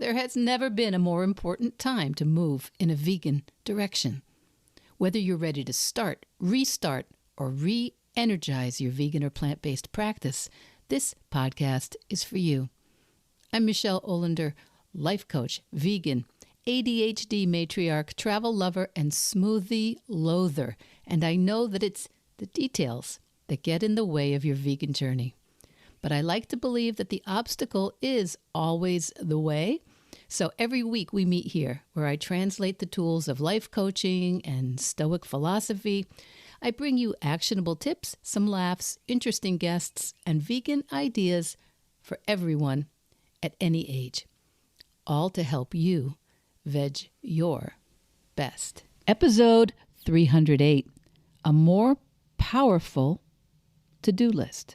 There has never been a more important time to move in a vegan direction. Whether you're ready to start, restart, or re-energize your vegan or plant-based practice, this podcast is for you. I'm Michele Olander, life coach, vegan, ADHD matriarch, travel lover, and smoothie loather. And I know that it's the details that get in the way of your vegan journey. But I like to believe that the obstacle is always the way. So every week we meet here where I translate the tools of life coaching and Stoic philosophy. I bring you actionable tips, some laughs, interesting guests, and vegan ideas for everyone at any age. All to help you veg your best. Episode 308, a more powerful to-do list.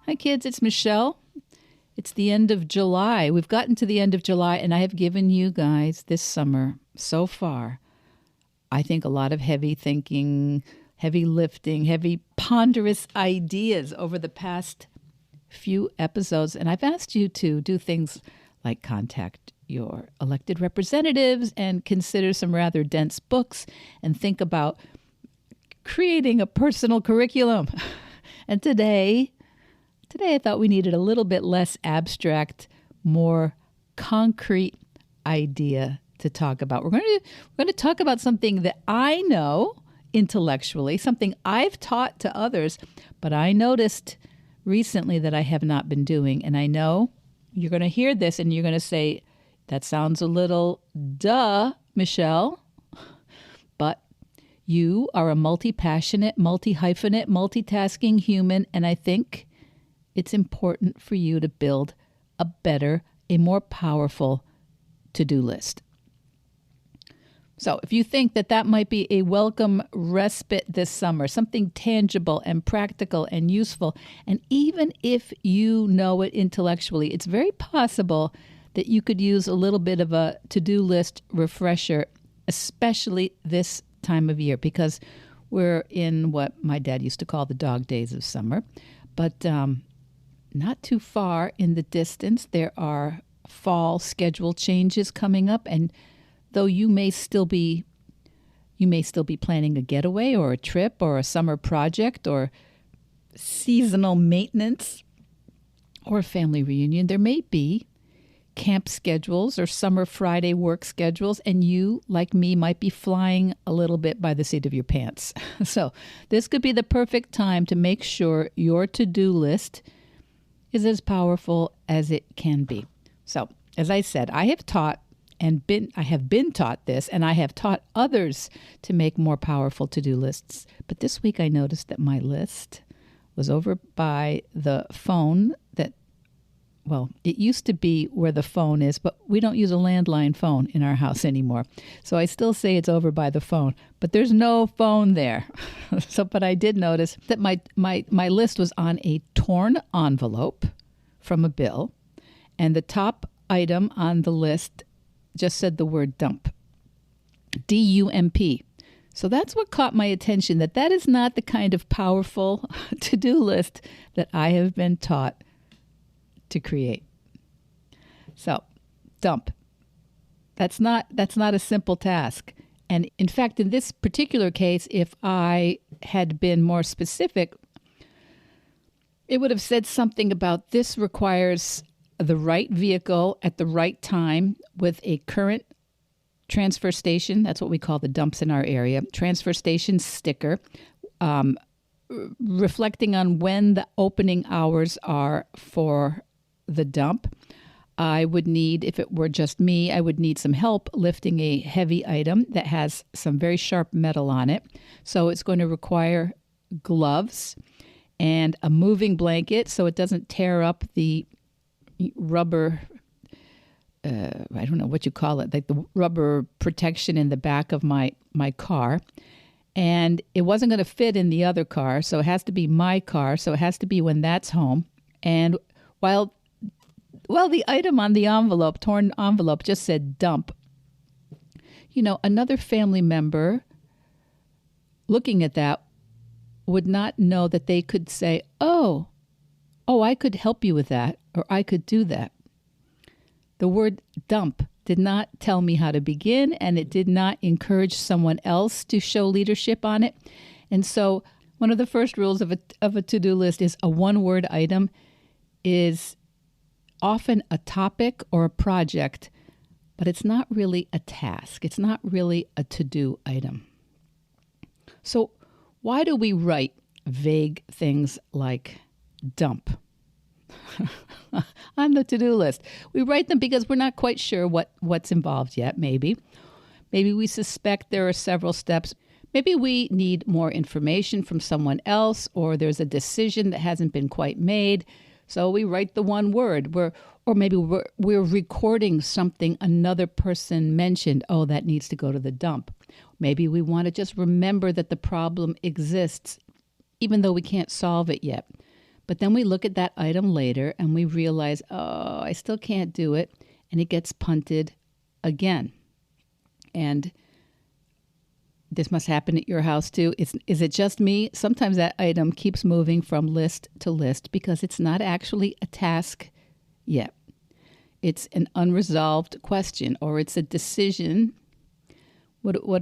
Hi kids, it's Michele. It's the end of July. We've gotten to the end of July, and I have given you guys this summer so far, I think, a lot of heavy thinking, heavy lifting, heavy ponderous ideas over the past few episodes. And I've asked you to do things like contact your elected representatives and consider some rather dense books and think about creating a personal curriculum. And today I thought we needed a little bit less abstract, more concrete idea to talk about. We're going to talk about something that I know intellectually, something I've taught to others, but I noticed recently that I have not been doing. And I know you're going to hear this and you're going to say, that sounds a little duh, Michele. But you are a multi-passionate, multi-hyphenate, multitasking human, and I think it's important for you to build a better, a more powerful to-do list. So if you think that might be a welcome respite this summer, something tangible and practical and useful, and even if you know it intellectually, it's very possible that you could use a little bit of a to-do list refresher, especially this time of year, because we're in what my dad used to call the dog days of summer. But not too far in the distance, there are fall schedule changes coming up, and though you may still be planning a getaway or a trip or a summer project or seasonal maintenance or a family reunion, there may be camp schedules or summer Friday work schedules, and you, like me, might be flying a little bit by the seat of your pants. So this could be the perfect time to make sure your to-do list is as powerful as it can be. So, as I said, I have been taught this, and I have taught others to make more powerful to-do lists. But this week I noticed that my list was over by the phone it used to be where the phone is, but we don't use a landline phone in our house anymore. So I still say it's over by the phone, but there's no phone there. But I did notice that my list was on a torn envelope from a bill, and the top item on the list just said the word dump. D-U-M-P. So that's what caught my attention, that is not the kind of powerful to-do list that I have been taught to create. So, dump. That's not a simple task. And in fact, in this particular case, if I had been more specific, it would have said something about this requires the right vehicle at the right time with a current transfer station. That's what we call the dumps in our area. Transfer station sticker, reflecting on when the opening hours are for the dump. I would need, if it were just me, I would need some help lifting a heavy item that has some very sharp metal on it. So it's going to require gloves and a moving blanket so it doesn't tear up the rubber, I don't know what you call it, like the rubber protection in the back of my car. And it wasn't going to fit in the other car, so it has to be my car, so it has to be when that's home. And while the item on the envelope, torn envelope, just said dump, another family member looking at that would not know that they could say, oh, I could help you with that, or I could do that. The word dump did not tell me how to begin, and it did not encourage someone else to show leadership on it. And so one of the first rules of a to-do list is a one-word item is often a topic or a project, but it's not really a task. It's not really a to-do item. So why do we write vague things like dump on the to-do list? We write them because we're not quite sure what's involved yet, maybe. Maybe we suspect there are several steps. Maybe we need more information from someone else, or there's a decision that hasn't been quite made. So we write the one word. Or maybe we're recording something another person mentioned. Oh, that needs to go to the dump. Maybe we want to just remember that the problem exists, even though we can't solve it yet. But then we look at that item later and we realize, oh, I still can't do it. And it gets punted again. And this must happen at your house too. Is it just me? Sometimes that item keeps moving from list to list because it's not actually a task yet. It's an unresolved question, or it's a decision. What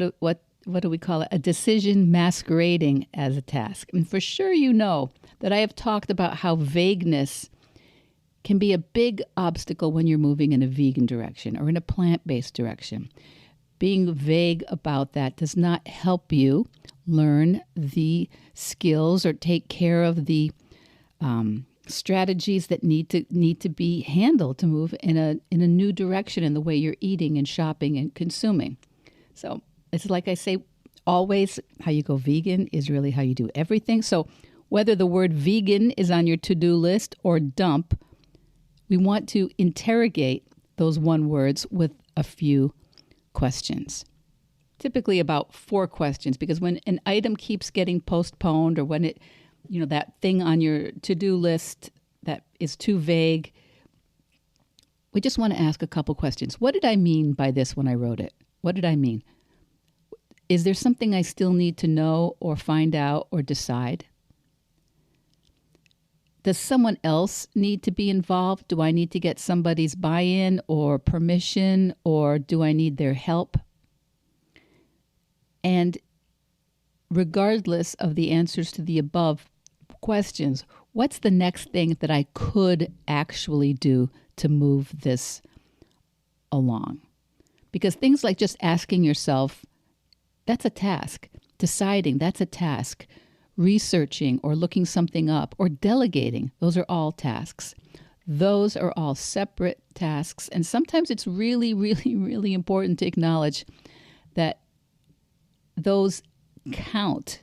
do we call it? A decision masquerading as a task. And for sure you know that I have talked about how vagueness can be a big obstacle when you're moving in a vegan direction or in a plant-based direction. Being vague about that does not help you learn the skills or take care of the strategies that need to be handled to move in a new direction in the way you're eating and shopping and consuming. So it's like I say, always how you go vegan is really how you do everything. So whether the word vegan is on your to-do list or dump, we want to interrogate those one words with a few questions. Typically about 4 questions, because when an item keeps getting postponed, or when it, that thing on your to-do list that is too vague, we just want to ask a couple questions. What did I mean by this when I wrote it? What did I mean? Is there something I still need to know or find out or decide? Does someone else need to be involved? Do I need to get somebody's buy-in or permission, or do I need their help? And regardless of the answers to the above questions, what's the next thing that I could actually do to move this along? Because things like just asking yourself, that's a task. Deciding, that's a task. Researching or looking something up or delegating, those are all tasks. Those are all separate tasks. And sometimes it's really, really, really important to acknowledge that those count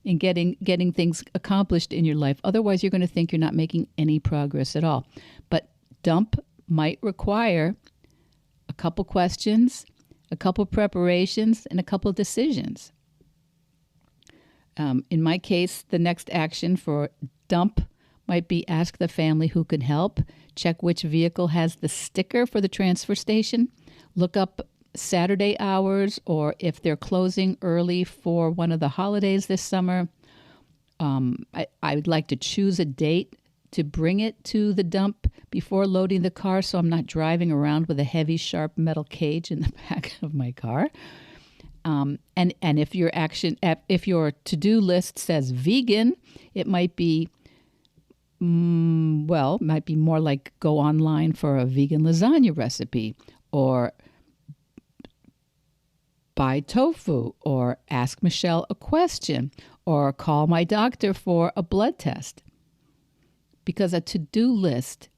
in getting things accomplished in your life. Otherwise, you're going to think you're not making any progress at all. But dump might require a couple questions, a couple preparations, and a couple decisions. In my case, the next action for dump might be ask the family who can help, check which vehicle has the sticker for the transfer station, look up Saturday hours, or if they're closing early for one of the holidays this summer. I would like to choose a date to bring it to the dump before loading the car, so I'm not driving around with a heavy, sharp metal cage in the back of my car. And if your to-do list says vegan, it might be, might be more like go online for a vegan lasagna recipe, or buy tofu, or ask Michele a question, or call my doctor for a blood test. Because a to-do list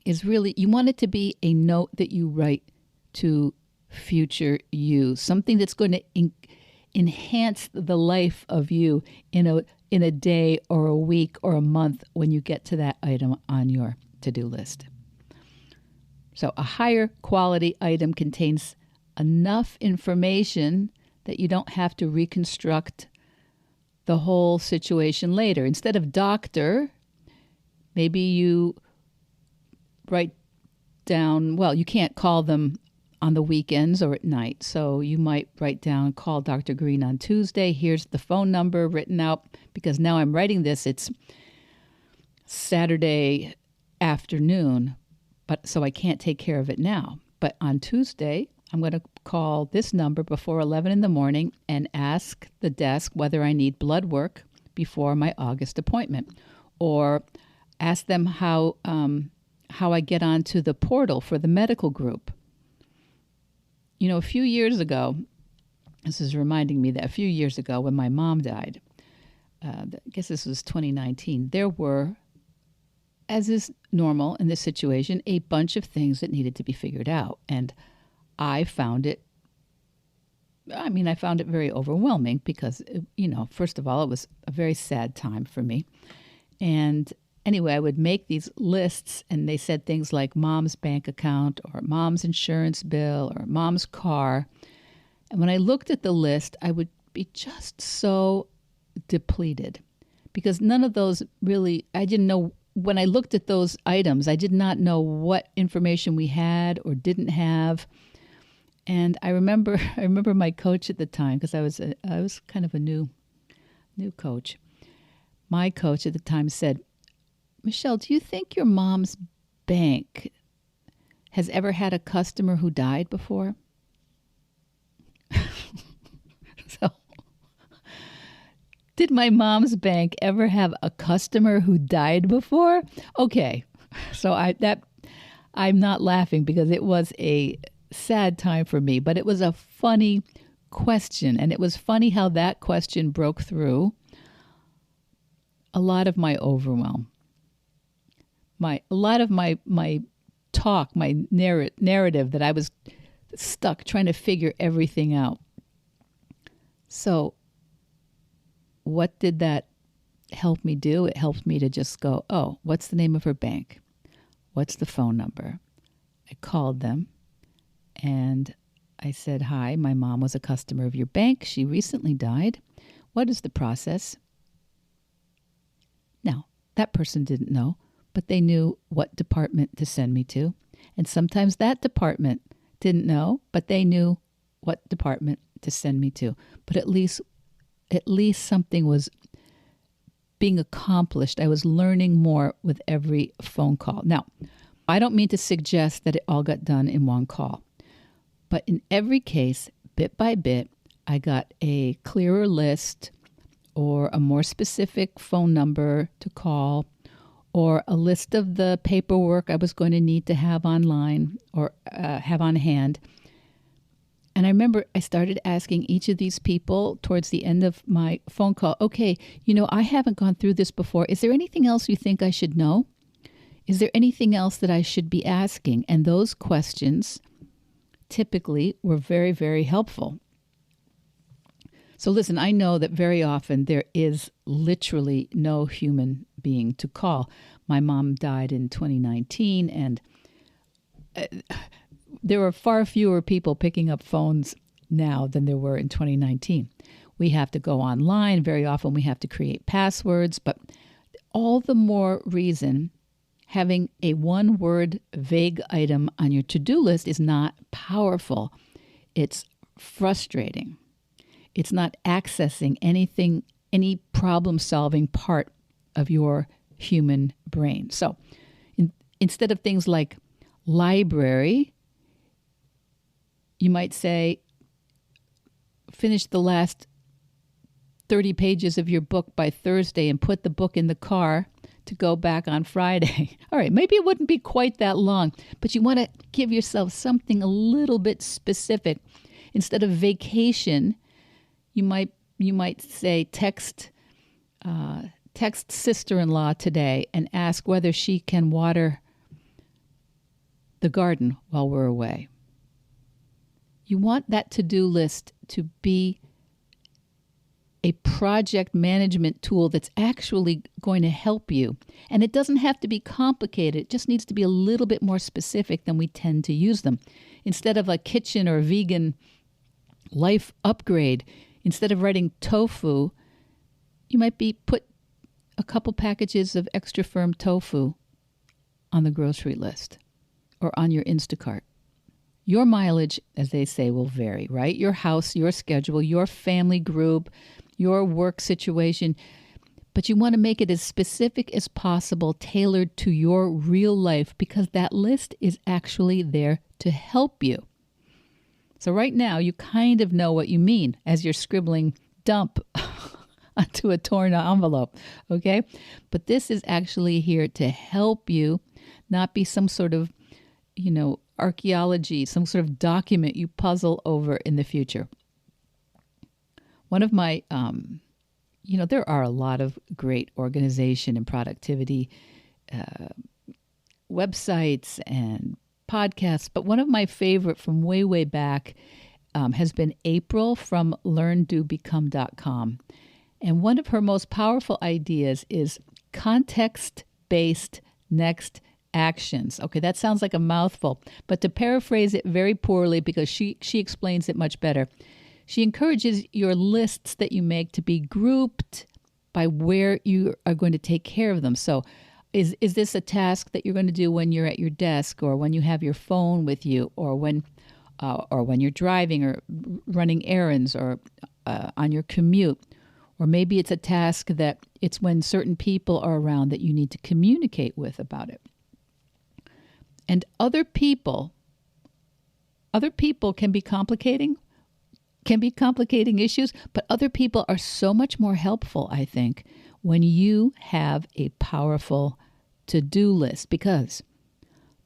is really, you want it to be a note that you write to future you, something that's going to enhance the life of you in a day or a week or a month when you get to that item on your to-do list. So a higher quality item contains enough information that you don't have to reconstruct the whole situation later. Instead of doctor, maybe you write down, you can't call them on the weekends or at night. So you might write down, call Dr. Green on Tuesday. Here's the phone number written out, because now I'm writing this. It's Saturday afternoon, but so I can't take care of it now. But on Tuesday, I'm going to call this number before 11 in the morning and ask the desk whether I need blood work before my August appointment, or ask them how I get onto the portal for the medical group. You know, a few years ago, this is reminding me that a few years ago when my mom died, I guess this was 2019, there were, as is normal in this situation, a bunch of things that needed to be figured out. And I found it very overwhelming because, first of all, it was a very sad time for me. And anyway, I would make these lists, and they said things like mom's bank account or mom's insurance bill or mom's car. And when I looked at the list, I would be just so depleted because none of those really, I didn't know. When I looked at those items, I did not know what information we had or didn't have. And I remember my coach at the time, because I was kind of a new coach. My coach at the time said, "Michele, do you think your mom's bank has ever had a customer who died before?" So, did my mom's bank ever have a customer who died before? Okay, so I'm not laughing because it was a sad time for me, but it was a funny question, and it was funny how that question broke through a lot of my overwhelm. A lot of my talk, my narrative that I was stuck trying to figure everything out. So what did that help me do? It helped me to just go, oh, what's the name of her bank? What's the phone number? I called them and I said, "Hi, my mom was a customer of your bank. She recently died. What is the process?" Now, that person didn't know, but they knew what department to send me to. And sometimes that department didn't know, but they knew what department to send me to. But at least something was being accomplished. I was learning more with every phone call. Now, I don't mean to suggest that it all got done in one call, but in every case, bit by bit, I got a clearer list or a more specific phone number to call, or a list of the paperwork I was going to need to have online or have on hand. And I remember I started asking each of these people towards the end of my phone call, okay, I haven't gone through this before. Is there anything else you think I should know? Is there anything else that I should be asking? And those questions typically were very, very helpful. So listen, I know that very often there is literally no human being to call. My mom died in 2019, and there are far fewer people picking up phones now than there were in 2019. We have to go online. Very often we have to create passwords, but all the more reason having a one-word vague item on your to-do list is not powerful. It's frustrating. It's not accessing anything, any problem-solving part of your human brain. So instead of things like library, you might say, finish the last 30 pages of your book by Thursday and put the book in the car to go back on Friday. All right, maybe it wouldn't be quite that long, but you want to give yourself something a little bit specific. Instead of vacation, you might say text sister-in-law today and ask whether she can water the garden while we're away. You want that to-do list to be a project management tool that's actually going to help you. And it doesn't have to be complicated. It just needs to be a little bit more specific than we tend to use them. Instead of a kitchen or vegan life upgrade, instead of writing tofu, you might put a couple packages of extra firm tofu on the grocery list or on your Instacart. Your mileage, as they say, will vary, right? Your house, your schedule, your family group, your work situation. But you want to make it as specific as possible, tailored to your real life, because that list is actually there to help you. So right now, you kind of know what you mean as you're scribbling dump onto a torn envelope, okay? But this is actually here to help you, not be some sort of, archaeology, some sort of document you puzzle over in the future. One of my, there are a lot of great organization and productivity websites and podcasts, but one of my favorite from way, way back has been April from learndobecome.com. And one of her most powerful ideas is context-based next actions. Okay, that sounds like a mouthful, but to paraphrase it very poorly, because she explains it much better, she encourages your lists that you make to be grouped by where you are going to take care of them. So is this a task that you're going to do when you're at your desk, or when you have your phone with you, or when you're driving or running errands, or on your commute? Or maybe it's a task that it's when certain people are around that you need to communicate with about it. And other people can be complicating issues, but other people are so much more helpful, I think, when you have a powerful to-do list, because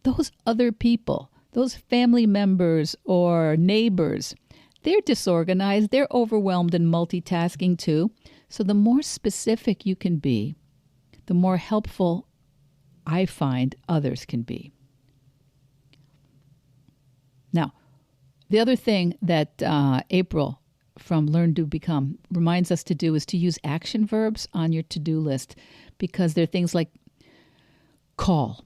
those other people, those family members or neighbors, they're disorganized, they're overwhelmed and multitasking too. So the more specific you can be, the more helpful I find others can be. Now, the other thing that April from Learn, Do, Become reminds us to do is to use action verbs on your to-do list, because they're things like call,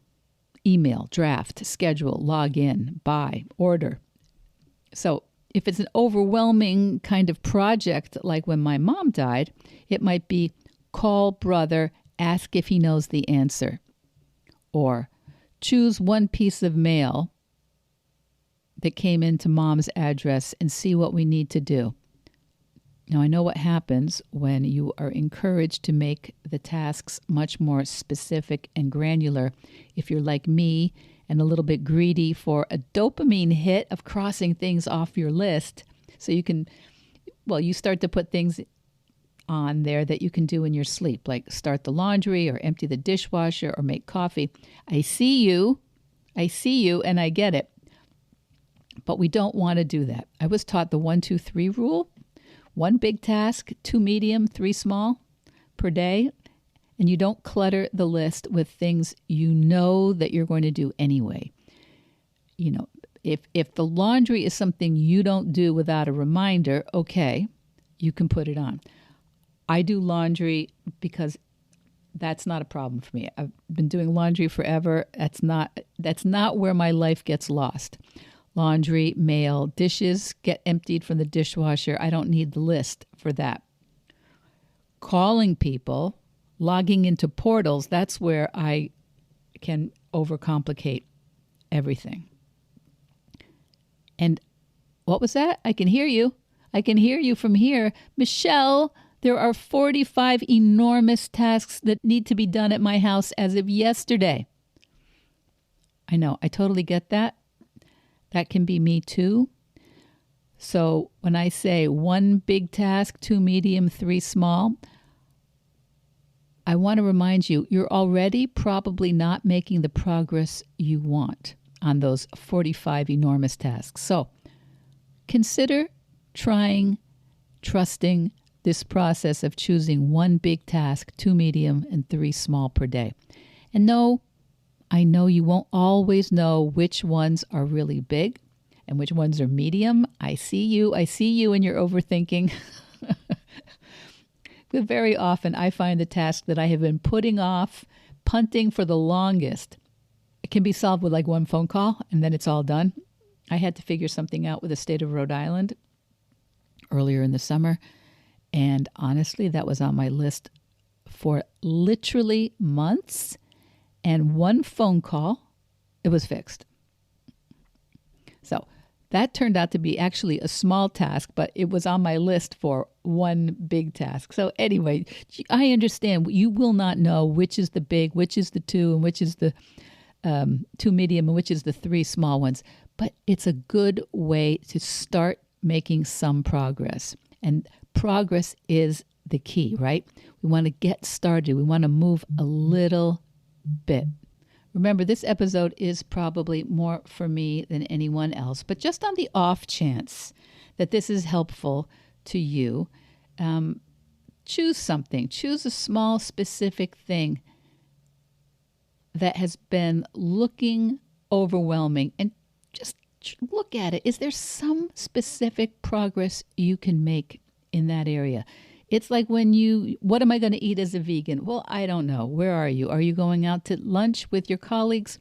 email, draft, schedule, log in, buy, order. So if it's an overwhelming kind of project, like when my mom died, it might be call brother, ask if he knows the answer, or choose one piece of mail that came into mom's address and see what we need to do. Now, I know what happens when you are encouraged to make the tasks much more specific and granular. If you're like me and a little bit greedy for a dopamine hit of crossing things off your list, so you start to put things on there that you can do in your sleep, like start the laundry or empty the dishwasher or make coffee. I see you, and I get it. But we don't want to do that. I was taught the 1, 2, 3 rule. 1 big task, 2 medium, 3 small per day. And you don't clutter the list with things you know that you're going to do anyway. If the laundry is something you don't do without a reminder, okay, you can put it on. I do laundry because that's not a problem for me. I've been doing laundry forever. That's not where my life gets lost. Laundry, mail, dishes get emptied from the dishwasher. I don't need the list for that. Calling people, logging into portals, that's where I can overcomplicate everything. And what was that? I can hear you. I can hear you from here. Michele, there are 45 enormous tasks that need to be done at my house as of yesterday. I know, I totally get that. That can be me too. So when I say 1 big task, 2 medium, 3 small, I want to remind you, you're already probably not making the progress you want on those 45 enormous tasks. So consider trusting this process of choosing 1 big task, 2 medium, and 3 small per day. And no, I know you won't always know which ones are really big and which ones are medium. I see you and your overthinking. But very often I find the task that I have been putting off, punting for the longest, it can be solved with like 1 phone call and then it's all done. I had to figure something out with the state of Rhode Island earlier in the summer. And honestly, that was on my list for literally months. And 1 phone call, it was fixed. So That turned out to be actually a small task, but it was on my list for one big task. So anyway, I understand you will not know which is the big, which is the two, and which is the two medium, and which is the three small ones. But it's a good way to start making some progress. And progress is the key, right? We want to get started. We want to move a little bit. Remember, this episode is probably more for me than anyone else, but just on the off chance that this is helpful to you, choose something. Choose a small, specific thing that has been looking overwhelming, and just look at it. Is there some specific progress you can make in that area? It's like what am I going to eat as a vegan? Well, I don't know. Where are you? Are you going out to lunch with your colleagues?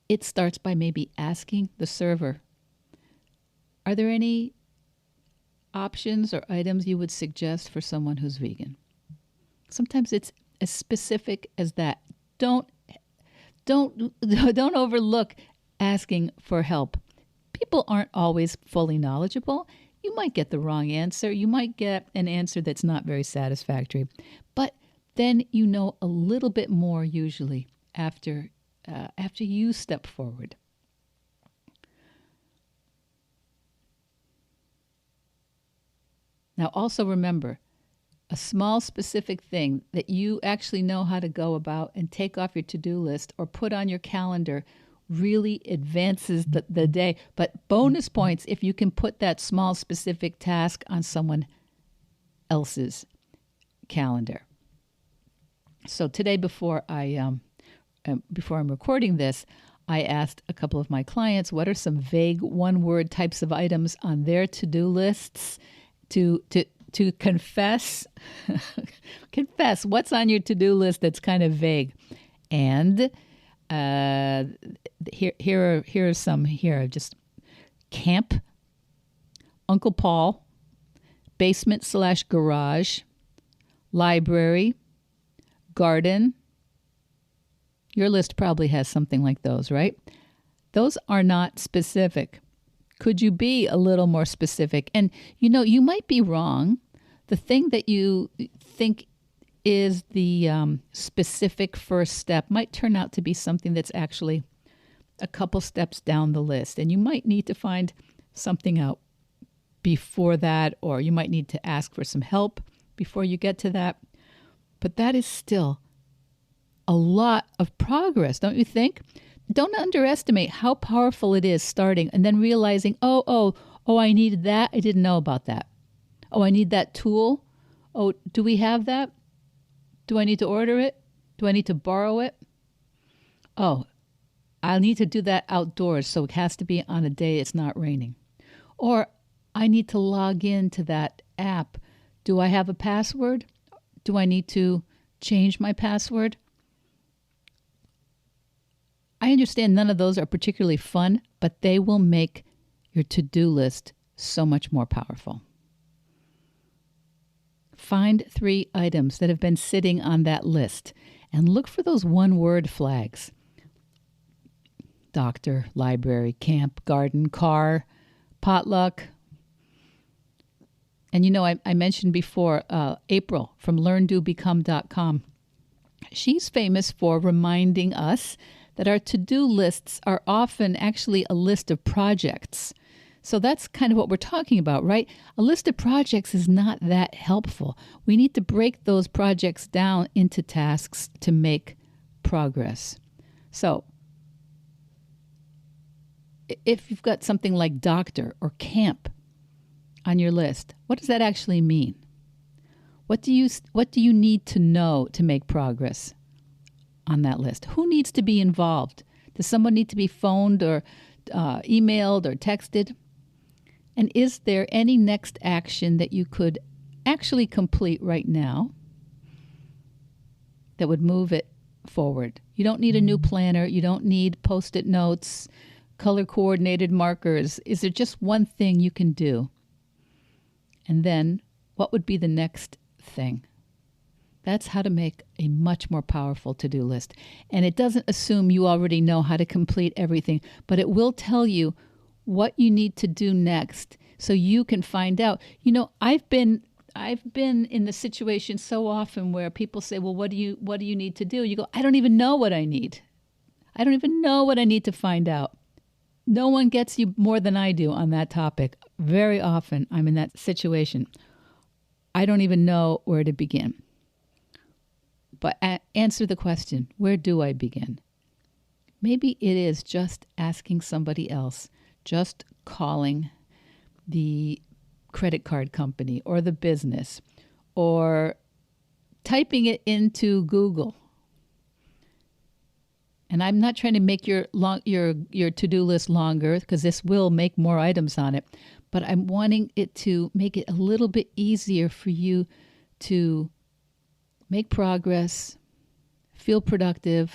It starts by maybe asking the server, are there any options or items you would suggest for someone who's vegan? Sometimes it's as specific as that. Don't overlook asking for help. People aren't always fully knowledgeable. You might get the wrong answer. You might get an answer that's not very satisfactory. But then you know a little bit more usually after you step forward. Now also remember, a small specific thing that you actually know how to go about and take off your to-do list or put on your calendar really advances the day. But bonus points if you can put that small specific task on someone else's calendar. So today, before I'm recording this, I asked a couple of my clients what are some vague one-word types of items on their to-do lists to confess what's on your to-do list that's kind of vague. And here are some here. Just camp, Uncle Paul, basement/garage, library, garden. Your list probably has something like those, right? Those are not specific. Could you be a little more specific? And you might be wrong. The thing that you think is the specific first step might turn out to be something that's actually a couple steps down the list. And you might need to find something out before that, or you might need to ask for some help before you get to that. But that is still a lot of progress, don't you think? Don't underestimate how powerful it is starting and then realizing, oh, I needed that. I didn't know about that. Oh, I need that tool. Oh, do we have that? Do I need to order it? Do I need to borrow it? Oh, I'll need to do that outdoors, so it has to be on a day it's not raining. Or I need to log into that app. Do I have a password? Do I need to change my password? I understand none of those are particularly fun, but they will make your to-do list so much more powerful. Find 3 items that have been sitting on that list and look for those one-word flags. Doctor, library, camp, garden, car, potluck. And I mentioned before April from learndobecome.com. She's famous for reminding us that our to-do lists are often actually a list of projects. So that's kind of what we're talking about, right? A list of projects is not that helpful. We need to break those projects down into tasks to make progress. So if you've got something like doctor or camp on your list, what does that actually mean? What do you need to know to make progress on that list? Who needs to be involved? Does someone need to be phoned or emailed or texted? And is there any next action that you could actually complete right now that would move it forward? You don't need a new planner. You don't need Post-it notes, color-coordinated markers. Is there just one thing you can do? And then what would be the next thing? That's how to make a much more powerful to-do list. And it doesn't assume you already know how to complete everything, but it will tell you what you need to do next so you can find out. I've been in the situation so often where people say, well, what do you need to do? You go, I don't even know what I need. I don't even know what I need to find out. No one gets you more than I do on that topic. Very often I'm in that situation. I don't even know where to begin. But answer the question, where do I begin? Maybe it is just asking somebody else, just calling the credit card company or the business, or typing it into Google. And I'm not trying to make your to-do list longer, because this will make more items on it, but I'm wanting it to make it a little bit easier for you to make progress, feel productive,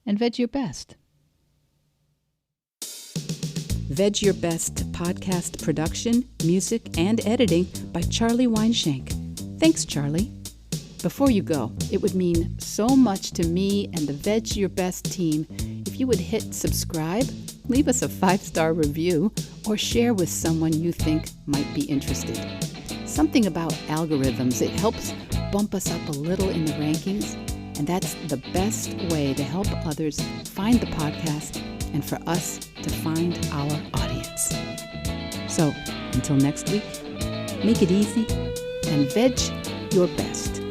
and veg your best. Veg Your Best podcast production, music, and editing by Charlie Weinshank. Thanks, Charlie. Before you go, it would mean so much to me and the Veg Your Best team if you would hit subscribe, leave us a 5-star review, or share with someone you think might be interested. Something about algorithms, it helps bump us up a little in the rankings, and that's the best way to help others find the podcast and for us to find our audience. So, until next week, make it easy and veg your best.